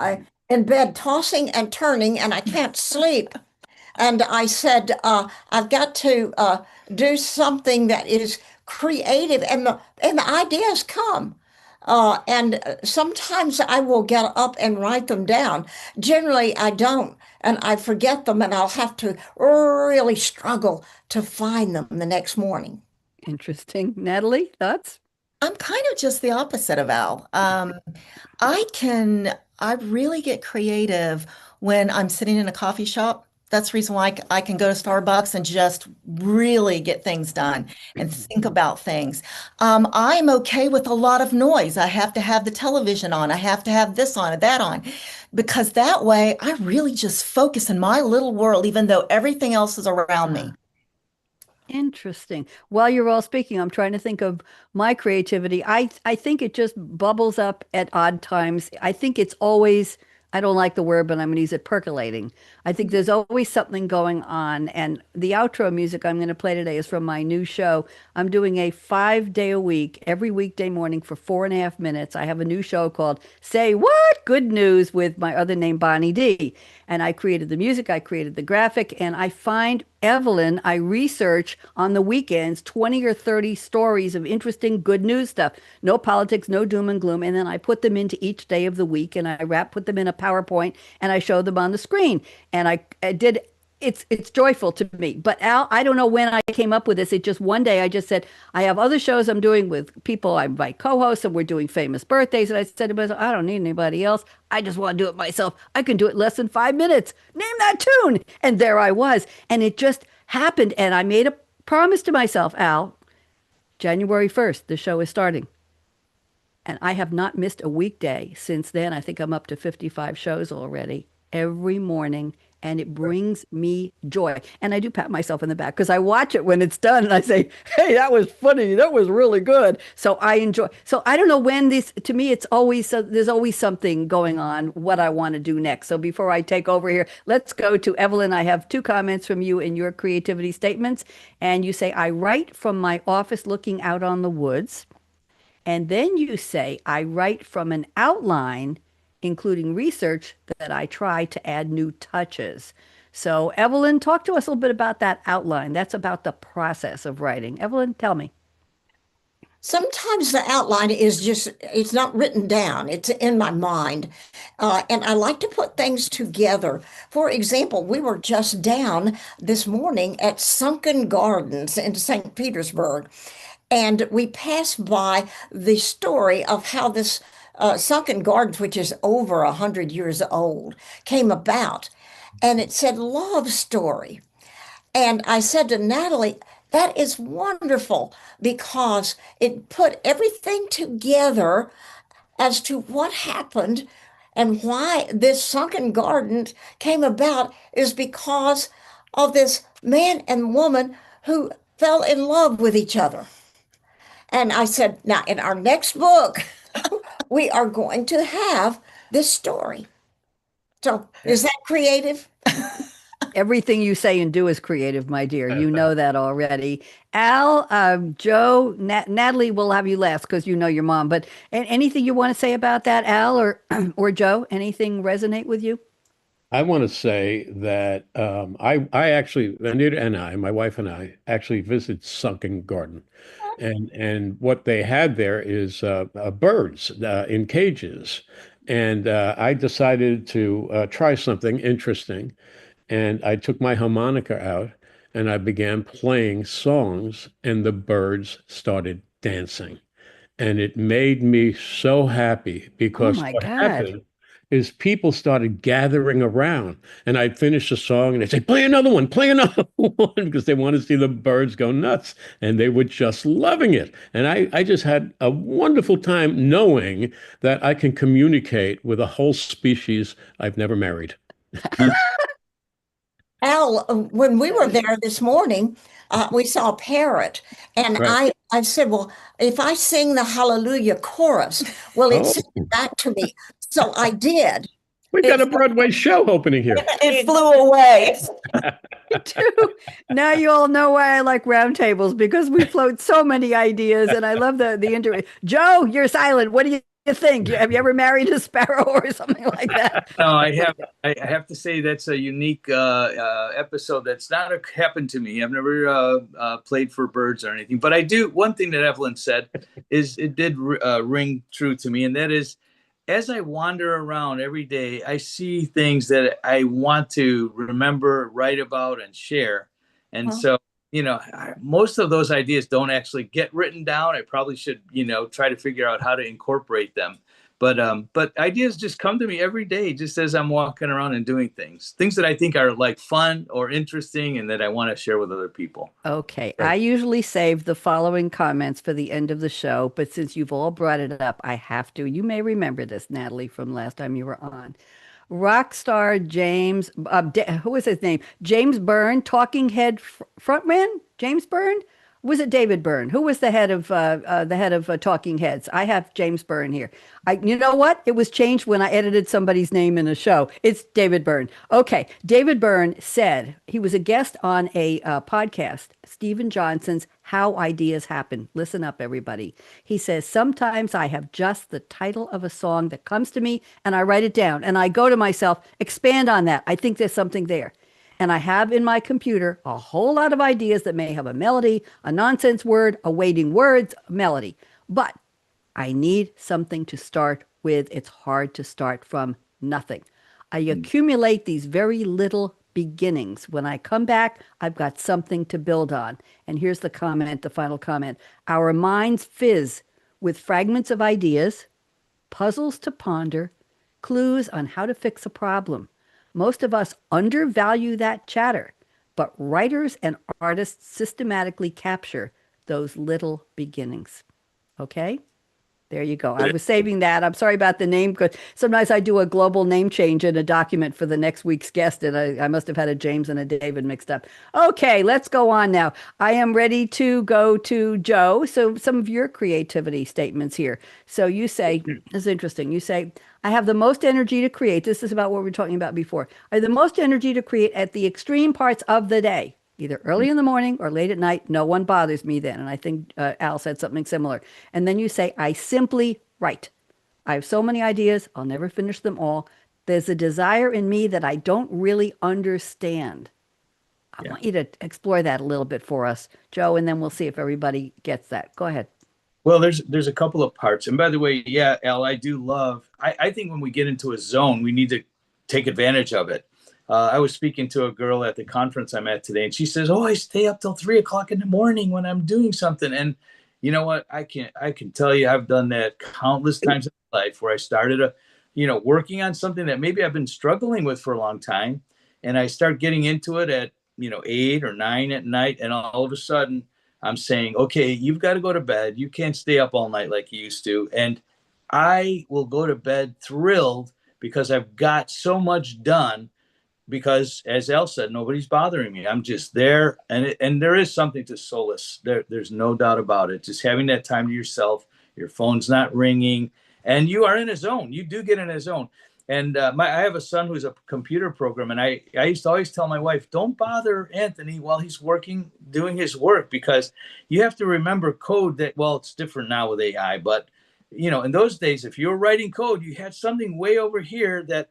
in bed tossing and turning and I can't sleep. And I said, I've got to do something that is creative, and the ideas come. And sometimes I will get up and write them down. Generally, I don't, and I forget them, and I'll have to really struggle to find them the next morning. Interesting. Natalie, thoughts? I'm kind of just the opposite of Al. I really get creative when I'm sitting in a coffee shop. That's the reason why I can go to Starbucks and just really get things done and think about things. I'm okay with a lot of noise. I have to have the television on. I have to have this on, that on, because that way I really just focus in my little world, even though everything else is around me. Interesting. While you're all speaking, I'm trying to think of my creativity. I think it just bubbles up at odd times. I think it's always, I don't like the word, but I'm going to use it, percolating. I think there's always something going on. And the outro music I'm going to play today is from my new show. I'm doing a 5-day a week, every weekday morning for 4.5 minutes. I have a new show called Say What? Good News with my other name, Bonnie D. And I created the music, I created the graphic, and I find Evelyn, I research on the weekends 20 or 30 stories of interesting good news stuff. No politics, no doom and gloom. And then I put them into each day of the week, and I put them in a PowerPoint, and I show them on the screen. And I did, it's joyful to me. But Al, I don't know when I came up with this. It just one day I just said, I have other shows I'm doing with people I invite co-hosts, and we're doing famous birthdays. And I said to myself, I don't need anybody else. I just want to do it myself. I can do it less than 5 minutes. Name that tune. And there I was. And it just happened. And I made a promise to myself, Al, January 1st, the show is starting. And I have not missed a weekday since then. I think I'm up to 55 shows already every morning. And it brings me joy. And I do pat myself in the back because I watch it when it's done and I say, hey, that was funny. That was really good. So I enjoy. So I don't know when this, to me, it's always, there's always something going on, what I want to do next. So before I take over here, let's go to Evelyn. I have 2 comments from you in your creativity statements. And you say, I write from my office looking out on the woods. And then you say, I write from an outline including research that I try to add new touches. So Evelyn, talk to us a little bit about that outline. That's about the process of writing. Evelyn, tell me. Sometimes the outline is just, it's not written down, it's in my mind. And I like to put things together. For example, we were just down this morning at Sunken Gardens in St. Petersburg, and we passed by the story of how this Sunken Gardens, which is over 100 years old, came about. And it said love story. And I said to Natalie, that is wonderful because it put everything together as to what happened and why this Sunken Garden came about is because of this man and woman who fell in love with each other. And I said, now in our next book, we are going to have this story. So is that creative? Everything you say and do is creative, my dear. You know that already. Al, Joe, Natalie, will have you last because you know your mom. But anything you want to say about that, Al or Joe? Anything resonate with you? I want to say that I actually, Anita and I, my wife and I, actually visited Sunken Garden. And what they had there is birds in cages. And I decided to try something interesting. And I took my harmonica out and I began playing songs, and the birds started dancing. And it made me so happy Oh because my what God. happened is people started gathering around, and I'd finish a song and they'd say, play another one, because they want to see the birds go nuts. And they were just loving it. And I just had a wonderful time knowing that I can communicate with a whole species I've never married. Al, when we were there this morning, we saw a parrot, and Right. I said, "Well, if I sing the Hallelujah chorus, will it Oh, sing it back to me?" So I did. we've got It, a Broadway show opening here. It flew away. Too. Now you all know why I like roundtables, because we float so many ideas, and I love the interview. Joe, you're silent. What do you think? Have you ever married a sparrow or something like that? No, I have to say that's a unique episode. That's not happened to me. I've never played for birds or anything. But I do. One thing that Evelyn said is it did ring true to me, and that is, as I wander around every day, I see things that I want to remember, write about, and share. And so, most of those ideas don't actually get written down. I probably should, try to figure out how to incorporate them. But ideas just come to me every day, just as I'm walking around and doing things that I think are like fun or interesting and that I want to share with other people. Okay, I usually save the following comments for the end of the show, but since you've all brought it up, I have to. You may remember this, Natalie, from last time you were on. Rock star James, who was his name? James Byrne, Talking Head frontman. James Byrne, was it David Byrne? Who was the head of Talking Heads? I have James Byrne here. You know what? It was changed when I edited somebody's name in a show. It's David Byrne. Okay, David Byrne said he was a guest on a podcast, Stephen Johnson's How Ideas Happen. Listen up, everybody. He says, sometimes I have just the title of a song that comes to me and I write it down and I go to myself, expand on that. I think there's something there. And I have in my computer a whole lot of ideas that may have a melody, a nonsense word, a waiting words, a melody. But I need something to start with. It's hard to start from nothing. I accumulate these very little beginnings. When I come back, I've got something to build on. And here's the comment, the final comment. Our minds fizz with fragments of ideas, puzzles to ponder, clues on how to fix a problem. Most of us undervalue that chatter, but writers and artists systematically capture those little beginnings. Okay? There you go. I was saving that. I'm sorry about the name, because sometimes I do a global name change in a document for the next week's guest, and I must have had a James and a David mixed up. Okay, let's go on now. I am ready to go to Joe. So some of your creativity statements here. So you say, this is interesting. You say, I have the most energy to create. This is about what we were talking about before. I have the most energy to create at the extreme parts of the day, either early in the morning or late at night. No one bothers me then. And I think Al said something similar. And then you say, I simply write. I have so many ideas. I'll never finish them all. There's a desire in me that I don't really understand. I want you to explore that a little bit for us, Joe, and then we'll see if everybody gets that. Go ahead. Well, there's a couple of parts. And by the way, yeah, Al, I do love, I think when we get into a zone, we need to take advantage of it. I was speaking to a girl at the conference I'm at today, and she says, "Oh, I stay up till 3 o'clock in the morning when I'm doing something." And you know what? I can tell you, I've done that countless times in my life, where I started working on something that maybe I've been struggling with for a long time, and I start getting into it at 8 or 9 at night, and all of a sudden I'm saying, "Okay, you've got to go to bed. You can't stay up all night like you used to." And I will go to bed thrilled because I've got so much done. Because, as Elle said, nobody's bothering me. I'm just there, and there is something to solace. There's no doubt about it. Just having that time to yourself, your phone's not ringing, and you are in a zone. You do get in a zone. And I have a son who's a computer programmer, and I used to always tell my wife, don't bother Anthony while he's doing his work, because you have to remember code that, well, it's different now with AI, but in those days, if you were writing code, you had something way over here that,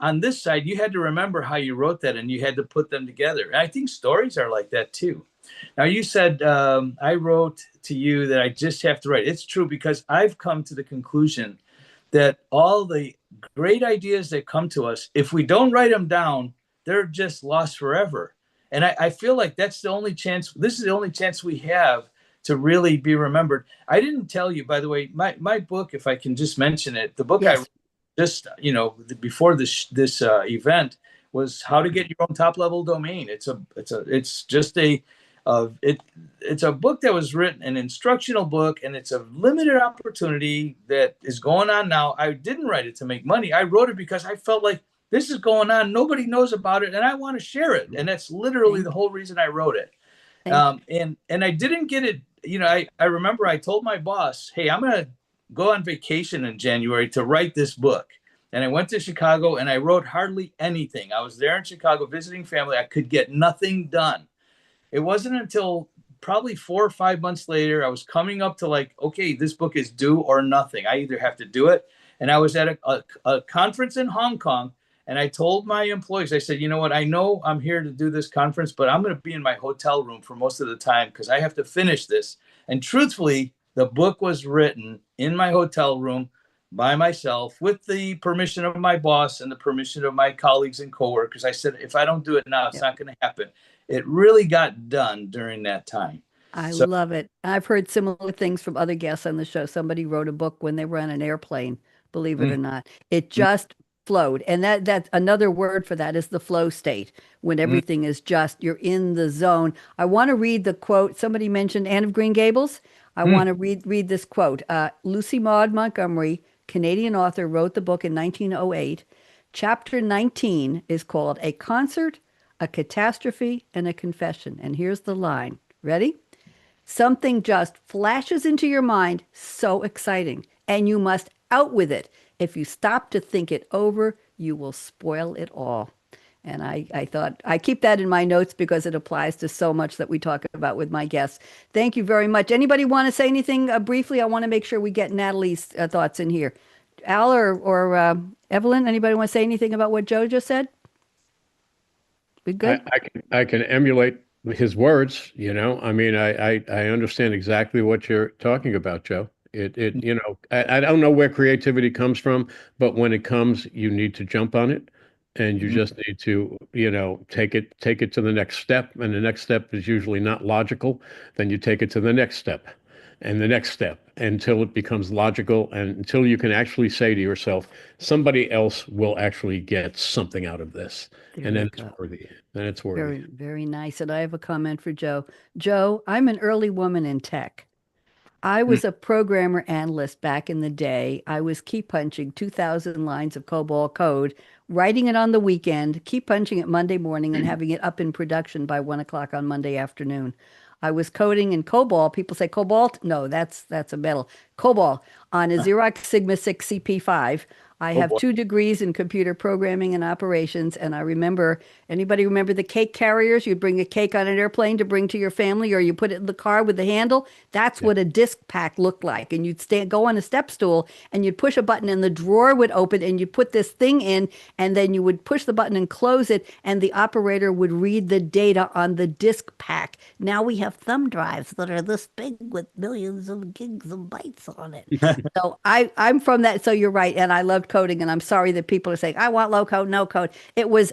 on this side, you had to remember how you wrote that, and you had to put them together. And I think stories are like that too. Now, you said, I wrote to you that I just have to write. It's true, because I've come to the conclusion that all the great ideas that come to us, if we don't write them down, they're just lost forever. And I feel like that's the only chance. This is the only chance we have to really be remembered. I didn't tell you, by the way, my book, if I can just mention it, the book I Yes. just, before this event was How to Get Your Own Top Level Domain. It's a book that was written, an instructional book, and it's a limited opportunity that is going on now. I didn't write it to make money. I wrote it because I felt like this is going on. Nobody knows about it, and I want to share it. And that's literally the whole reason I wrote it. And I didn't get it. I remember I told my boss, hey, I'm going to go on vacation in January to write this book. And I went to Chicago and I wrote hardly anything. I was there in Chicago visiting family. I could get nothing done. It wasn't until probably 4 or 5 months later, I was coming up to like, okay, this book is due or nothing. I either have to do it. And I was at a conference in Hong Kong. And I told my employees, I said, you know what, I know I'm here to do this conference, but I'm going to be in my hotel room for most of the time because I have to finish this. And truthfully, the book was written in my hotel room by myself with the permission of my boss and the permission of my colleagues and coworkers. I said, if I don't do it now, it's not going to happen. It really got done during that time. I love it. I've heard similar things from other guests on the show. Somebody wrote a book when they were on an airplane, believe it or not. It just flowed. And that's another word for that is the flow state, when everything is just, you're in the zone. I want to read the quote. Somebody mentioned Anne of Green Gables. I want to read this quote. Lucy Maud Montgomery, Canadian author, wrote the book in 1908. Chapter 19 is called A Concert, a Catastrophe, and a Confession. And here's the line. Ready? Something just flashes into your mind, so exciting, and you must out with it. If you stop to think it over, you will spoil it all. And I thought, I keep that in my notes because it applies to so much that we talk about with my guests. Thank you very much. Anybody want to say anything briefly? I want to make sure we get Natalie's thoughts in here. Al or Evelyn, anybody want to say anything about what Joe just said? We good? I can emulate his words, I mean, I understand exactly what you're talking about, Joe. I don't know where creativity comes from, but when it comes, you need to jump on it, and you just need to, take it to the next step. And the next step is usually not logical. Then you take it to the next step and the next step until it becomes logical, and until you can actually say to yourself, somebody else will actually get something out of this. And then it's worthy. Then it's worthy. Very, very nice. And I have a comment for Joe. Joe, I'm an early woman in tech. I was a programmer analyst back in the day. I was key punching 2,000 lines of COBOL code, writing it on the weekend, key punching it Monday morning, and having it up in production by 1 o'clock on Monday afternoon. I was coding in COBOL. People say Cobalt? No, that's a metal. COBOL on a Xerox Sigma 6 CP5. I have 2 degrees in computer programming and operations, and I remember, anybody remember the cake carriers? You'd bring a cake on an airplane to bring to your family, or you put it in the car with the handle. That's what a disc pack looked like. And you'd go on a step stool, and you'd push a button, and the drawer would open, and you'd put this thing in, and then you would push the button and close it, and the operator would read the data on the disc pack. Now we have thumb drives that are this big with millions of gigs of bytes on it. So I'm from that. So you're right, and I loved coding, and I'm sorry that people are saying, I want low code, no code. It was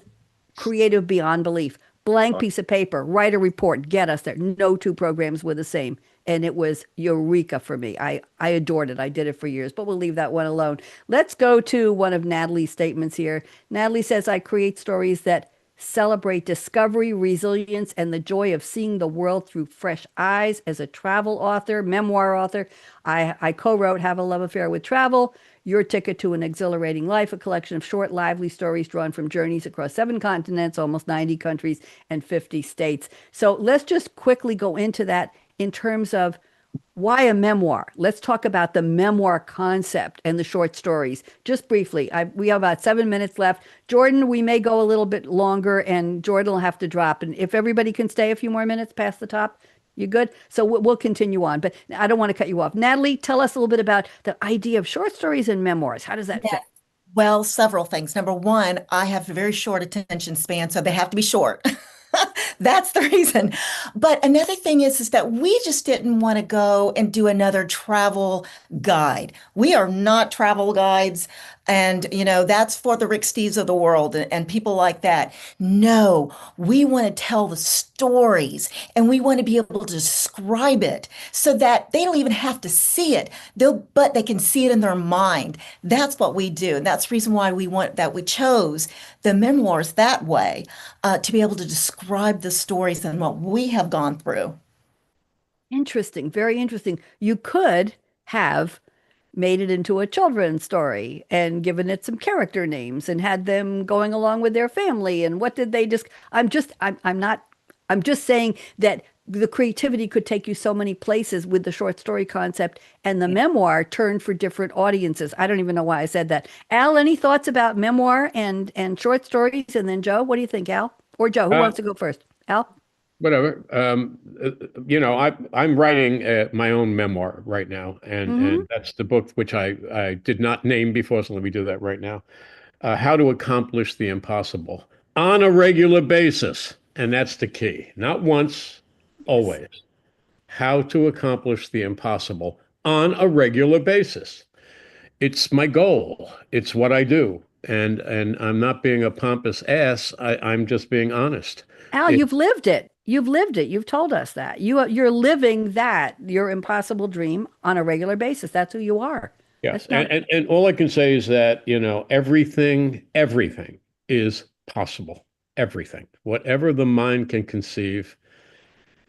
creative beyond belief. Blank piece of paper, write a report, get us there. No 2 programs were the same. And it was eureka for me. I adored it. I did it for years, but we'll leave that one alone. Let's go to one of Natalie's statements here. Natalie says, I create stories that celebrate discovery, resilience, and the joy of seeing the world through fresh eyes. As a travel author, memoir author, I co-wrote Have a Love Affair with Travel, Your Ticket to an Exhilarating Life, a collection of short, lively stories drawn from journeys across 7 continents, almost 90 countries, and 50 states. So let's just quickly go into that in terms of why a memoir? Let's talk about the memoir concept and the short stories. Just briefly, we have about 7 minutes left. Jordan, we may go a little bit longer, and Jordan will have to drop. And if everybody can stay a few more minutes past the top, you good? So we'll continue on, but I don't want to cut you off. Natalie, tell us a little bit about the idea of short stories and memoirs. How does that fit? Well, several things. Number one, I have a very short attention span, so they have to be short. That's the reason. But another thing is that we just didn't want to go and do another travel guide. We are not travel guides. And, that's for the Rick Steves of the world and people like that. No, we want to tell the stories and we want to be able to describe it so that they don't even have to see it, but they can see it in their mind. That's what we do. And that's the reason why we chose the memoirs that way, to be able to describe the stories and what we have gone through. Interesting, very interesting. You could have made it into a children's story and given it some character names and had them going along with their family and what did they just I'm just saying that the creativity could take you so many places with the short story concept and the memoir turned for different audiences. I don't even know why I said that. Al, any thoughts about memoir and short stories? And then Joe, what do you think, Al? Or Joe, who wants to go first? Al? Whatever. I'm writing my own memoir right now, and that's the book which I did not name before, so let me do that right now. How to Accomplish the Impossible on a Regular Basis. And that's the key. Not once, always. How to accomplish the impossible on a regular basis. It's my goal. It's what I do. And I'm not being a pompous ass. I'm just being honest. Al, you've lived it. You've lived it. You've told us that. You're living that, your impossible dream on a regular basis. That's who you are. Yes. And all I can say is that, everything is possible. Everything. Whatever the mind can conceive,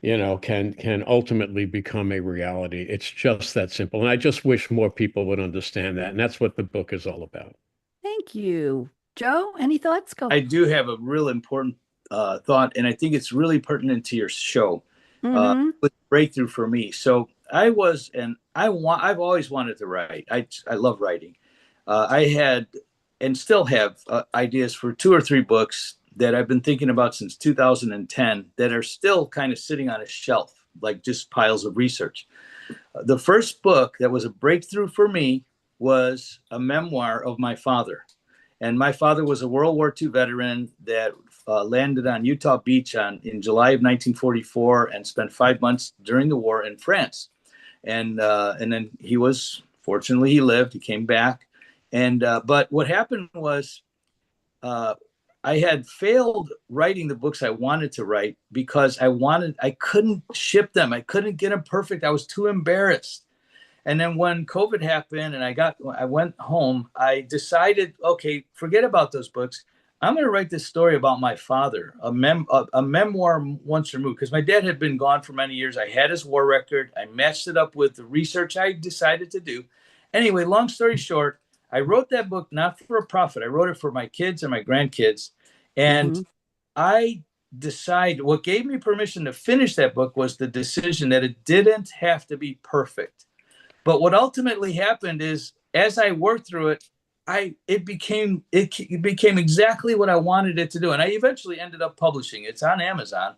can ultimately become a reality. It's just that simple. And I just wish more people would understand that. And that's what the book is all about. Thank you. Joe, any thoughts? Go. I do have a real important thought, and I think it's really pertinent to your show. With breakthrough for me. So I've always wanted to write. I love writing. I had and still have ideas for 2 or 3 books that I've been thinking about since 2010 that are still kind of sitting on a shelf, like just piles of research. The first book that was a breakthrough for me was a memoir of my father. And my father was a World War II veteran that landed on Utah Beach in July of 1944 and spent 5 months during the war in France. And then fortunately he lived, he came back. But what happened was, I had failed writing the books I wanted to write because I couldn't ship them. I couldn't get them perfect. I was too embarrassed. And then when COVID happened and I went home, I decided, okay, forget about those books. I'm going to write this story about my father, a memoir once removed, because my dad had been gone for many years. I had his war record. I matched it up with the research I decided to do. Anyway, long story short, I wrote that book not for a profit. I wrote it for my kids and my grandkids. And I decided what gave me permission to finish that book was the decision that it didn't have to be perfect. But what ultimately happened is, as I worked through it, it became exactly what I wanted it to do. And I eventually ended up publishing it. It's on Amazon.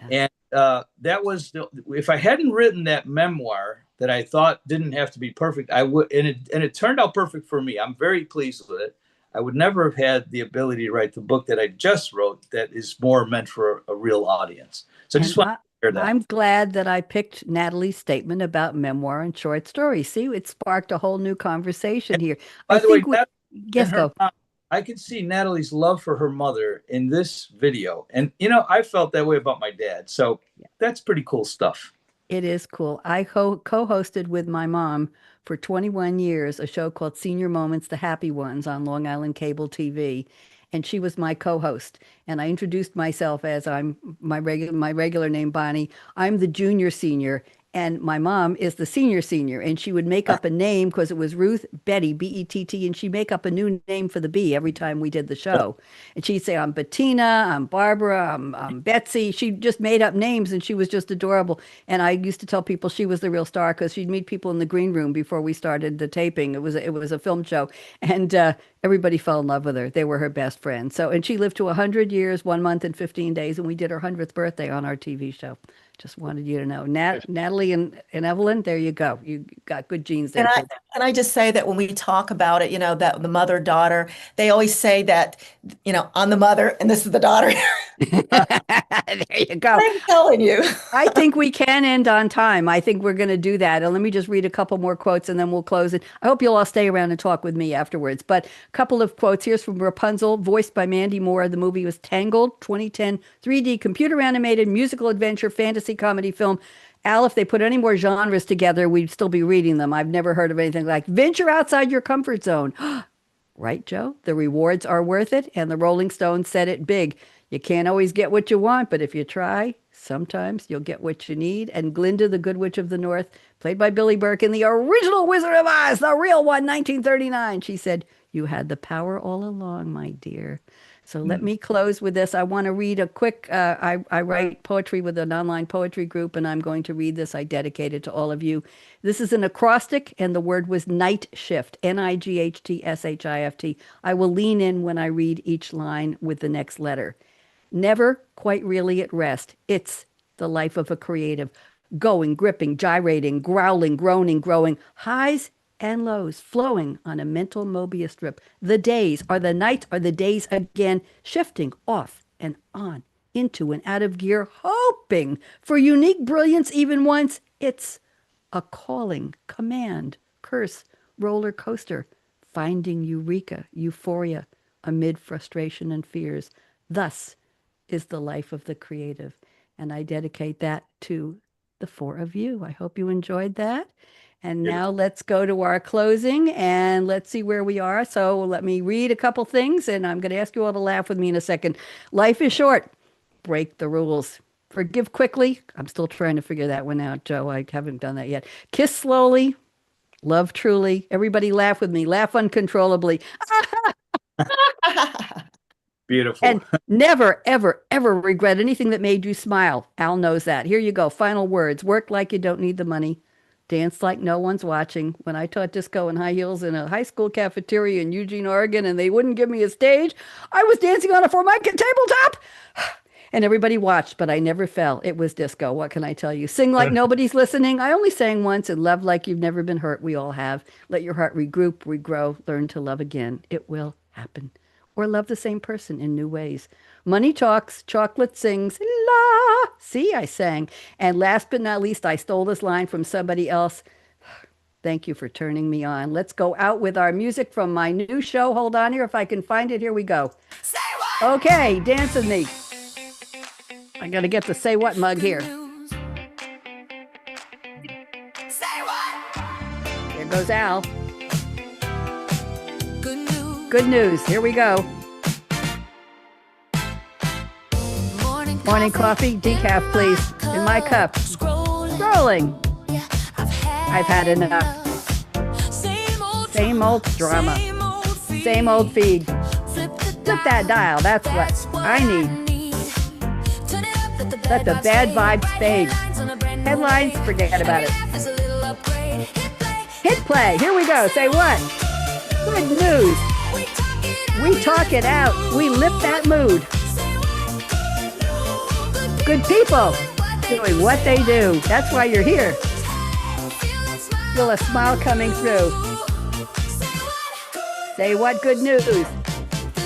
Yeah. And that was, if I hadn't written that memoir that I thought didn't have to be perfect, I would, and it turned out perfect for me. I'm very pleased with it. I would never have had the ability to write the book that I just wrote that is more meant for a real audience. So I just want to share that. I'm glad that I picked Natalie's statement about memoir and short stories. See, it sparked a whole new conversation here. By the way, yes, go. I could see Natalie's love for her mother in this video. And, I felt that way about my dad. So that's pretty cool stuff. It is cool. I co-hosted with my mom for 21 years a show called Senior Moments, the Happy Ones on Long Island Cable TV. And she was my co-host. And I introduced myself as my regular name, Bonnie. I'm the junior senior. And my mom is the senior, and she would make up a name because it was Ruth Betty, Betty, and she'd make up a new name for the B every time we did the show. And she'd say, I'm Bettina, I'm Barbara, I'm Betsy. She just made up names, and she was just adorable. And I used to tell people she was the real star because she'd meet people in the green room before we started the taping. It was a film show, and everybody fell in love with her. They were her best friends. And she lived to 100 years, 1 month, and 15 days, and we did her 100th birthday on our TV show. Just wanted you to know. Natalie and Evelyn, there you go. You got good genes there. Can I just say that when we talk about it, that the mother-daughter, they always say that, I'm the mother and this is the daughter. There you go. I'm telling you. I think we can end on time. I think we're going to do that. And let me just read a couple more quotes and then we'll close it. I hope you'll all stay around and talk with me afterwards. But a couple of quotes. Here's from Rapunzel, voiced by Mandy Moore. The movie was Tangled, 2010, 3D computer animated musical adventure fantasy comedy film. Al, if they put any more genres together, we'd still be reading them. I've never heard of anything like venture outside your comfort zone. Right, Joe? The rewards are worth it. And the Rolling Stones said it big. You can't always get what you want, but if you try, sometimes you'll get what you need. And Glinda, the Good Witch of the North, played by Billy Burke in the original Wizard of Oz, the real one, 1939. She said, "You had the power all along, my dear." So let me close with this. I want to read a quick, I write poetry with an online poetry group, and I'm going to read this. I dedicate it to all of you. This is an acrostic, and the word was night shift, NIGHTSHIFT. I will lean in when I read each line with the next letter. Never quite really at rest. It's the life of a creative. Going, gripping, gyrating, growling, groaning, growing. Highs and lows flowing on a mental Mobius strip. The days are the nights are the days again, shifting off and on, into and out of gear, hoping for unique brilliance even once. It's a calling, command, curse, roller coaster, finding eureka, euphoria, amid frustration and fears. Thus is the life of the creative. And I dedicate that to the four of you. I hope you enjoyed that. And now let's go to our closing and let's see where we are. So let me read a couple things and I'm going to ask you all to laugh with me in a second. Life is short. Break the rules. Forgive quickly. I'm still trying to figure that one out, Joe. I haven't done that yet. Kiss slowly. Love truly. Everybody laugh with me. Laugh uncontrollably. Beautiful. And never, ever, ever regret anything that made you smile. Al knows that. Here you go. Final words. Work like you don't need the money. Dance like no one's watching. When I taught disco in high heels in a high school cafeteria in Eugene, Oregon, and they wouldn't give me a stage, I was dancing on a Formica tabletop. And everybody watched, but I never fell. It was disco. What can I tell you? Sing like nobody's listening. I only sang once, and love like you've never been hurt. We all have. Let your heart regroup, regrow, learn to love again. It will happen. Or love the same person in new ways. Money talks, chocolate sings, la. See, I sang. And last but not least, I stole this line from somebody else. Thank you for turning me on. Let's go out with our music from my new show. Hold on here if I can find it. Here we go. Say what? Okay, dance with me. I got to get the Say What mug here. Say what? Here goes Al. Good news. Here we go. Morning coffee, decaf, please. In my cup. Scrolling. I've had enough. Same old drama. Same old feed. Flip that dial. That's what I need. Let the bad vibes fade. Headlines, forget about it. Hit play. Here we go. Say what? Good news. We talk it out. We lift that mood. Good people doing what they do. That's why you're here. Feel a smile coming through. Say what? Good news.